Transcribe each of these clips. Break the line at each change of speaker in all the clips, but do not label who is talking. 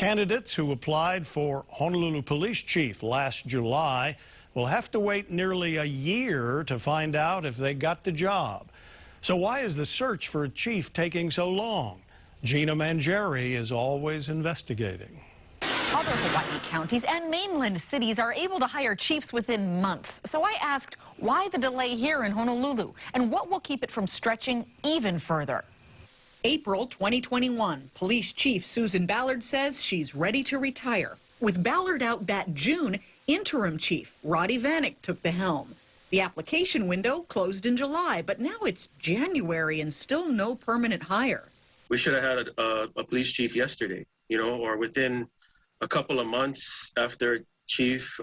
Candidates who applied for Honolulu police chief last July will have to wait nearly a year to find out if they got the job. So why is the search for a chief taking so long? Gina Mangieri is always investigating.
Other Hawaii counties and mainland cities are able to hire chiefs within months. So I asked, why the delay here in Honolulu? And what will keep it from stretching even further? April 2021, Police Chief Susan Ballard says she's ready to retire. With Ballard out that June, interim chief Roddy Vanek took the helm. The application window closed in July, but now it's January and still no permanent hire.
We should have had a police chief yesterday, or within a couple of months after Chief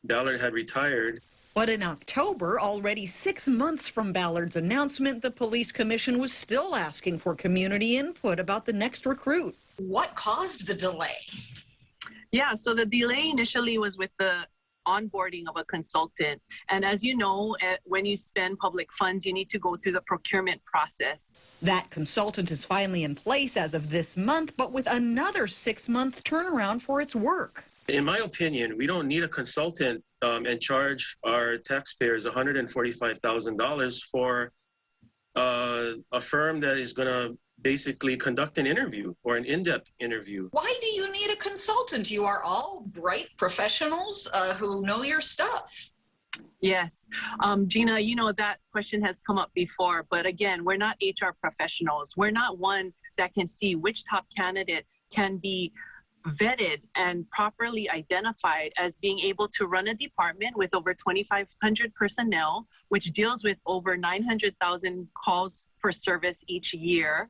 Ballard had retired.
But in October, already 6 months from Ballard's announcement, the police commission was still asking for community input about the next recruit.
What caused the delay?
Yeah, so the delay initially was with the onboarding of a consultant. And as you know, when you spend public funds, you need to go through the procurement process.
That consultant is finally in place as of this month, but with another 6-month turnaround for its work.
In my opinion, we don't need a consultant and charge our taxpayers $145,000 for a firm that is going to basically conduct an interview or an in-depth interview.
Why do you need a consultant? You are all bright professionals who know your stuff.
Yes. Gina, that question has come up before, but again, we're not HR professionals. We're not one that can see which top candidate can be vetted and properly identified as being able to run a department with over 2,500 personnel, which deals with over 900,000 calls for service each year.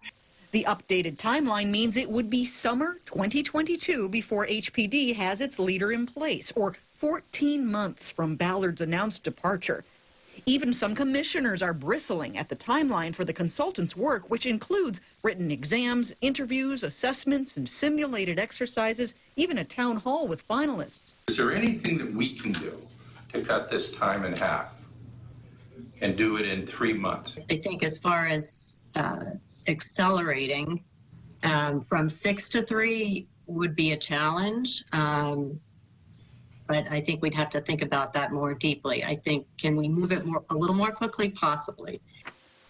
The updated timeline means it would be summer 2022 before HPD has its leader in place, or 14 months from Ballard's announced departure. Even some commissioners are bristling at the timeline for the consultant's work, which includes written exams, interviews, assessments, and simulated exercises, even a town hall with finalists.
Is there anything that we can do to cut this time in half and do it in 3 months?
I think as far as accelerating from 6 to 3 would be a challenge. But I think we'd have to think about that more deeply. I think, can we move it a little more quickly? Possibly.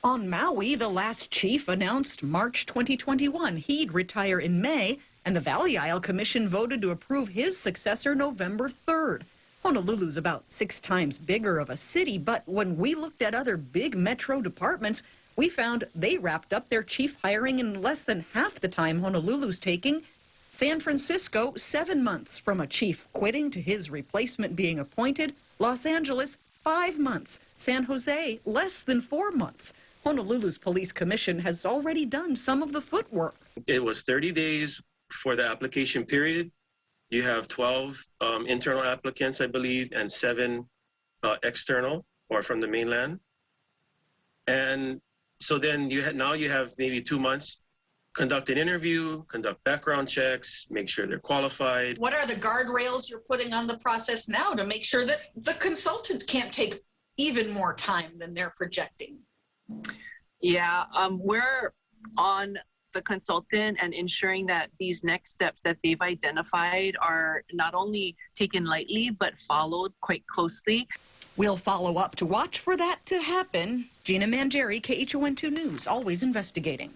On Maui, the last chief announced March 2021 he'd retire in May, and the Valley Isle Commission voted to approve his successor November 3rd. Honolulu's about 6 times bigger of a city, but when we looked at other big metro departments, we found they wrapped up their chief hiring in less than half the time Honolulu's taking. San Francisco, 7 months from a chief quitting to his replacement being appointed. Los Angeles, 5 months. San Jose, less than 4 months. Honolulu's police commission has already done some of the footwork.
It was 30 days for the application period. You have 12 internal applicants, I believe, and 7 external or from the mainland. And so then you have maybe 2 months. Conduct an interview, conduct background checks, make sure they're qualified.
What are the guardrails you're putting on the process now to make sure that the consultant can't take even more time than they're projecting?
Yeah, we're on the consultant and ensuring that these next steps that they've identified are not only taken lightly, but followed quite closely.
We'll follow up to watch for that to happen. Gina Mangieri, KHON2 News, always investigating.